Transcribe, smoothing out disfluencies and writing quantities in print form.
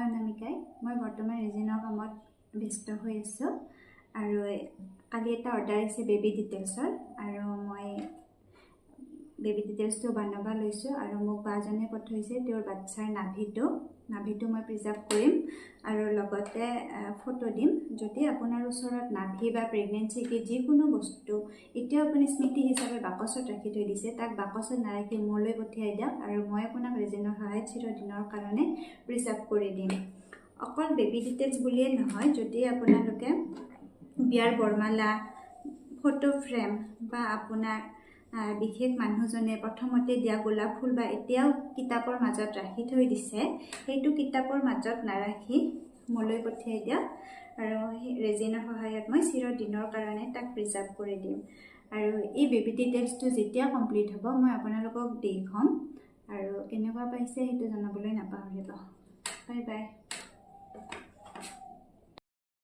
অনামিকাই মই বৰ্তমান ৰেজিনৰ কামত ব্যস্ত হৈ আছোঁ আৰু কালি এটা অৰ্ডাৰ আহিছে বেবী ডিটেইলছৰ আৰু মই বেবী ডিটেইলছটো বনাব লৈছোঁ আৰু মোক বাজনে পঠাইছে তেওঁৰ বাচ্চাৰ নাভিটো মই প্ৰিজাৰ্ভ কৰিম আৰু লগতে ফটো দিম যদি আপোনাৰ ওচৰত নাভি বা প্ৰেগনেন্সি কি যিকোনো বস্তু এতিয়া আপুনি স্মৃতি হিচাপে বাকচত ৰাখি থৈ দিছে তাক বাকচত নাৰাখি মোলৈ পঠিয়াই দিয়ক আৰু মই আপোনাক ৰেজিনৰ সহায়ত চিৰদিনৰ কাৰণে প্ৰিজাৰ্ভ কৰি দিম অকল বেবী ডিটেইলছ বুলিয়ে নহয় যদি আপোনালোকে বিয়াৰ বৰমালা ফটো ফ্ৰেম বা আপোনাৰ বিশেষ মানুহজনে প্ৰথমতে দিয়া গোলাপ ফুল বা এতিয়াও কিতাপৰ মাজত ৰাখি থৈ দিছে সেইটো কিতাপৰ মাজত নাৰাখি মোলৈ পঠিয়াই দিয়ক আৰু ৰেজিনৰ সহায়ত মই চিৰদিনৰ কাৰণে তাক প্ৰিজাৰ্ভ কৰি দিম আৰু এই বেবী ডিটেইলছটো যেতিয়া কমপ্লিট হ'ব মই আপোনালোকক দেখুৱাম আৰু কেনেকুৱা পাইছে সেইটো জনাবলৈ নাপাহৰিব বাই বাই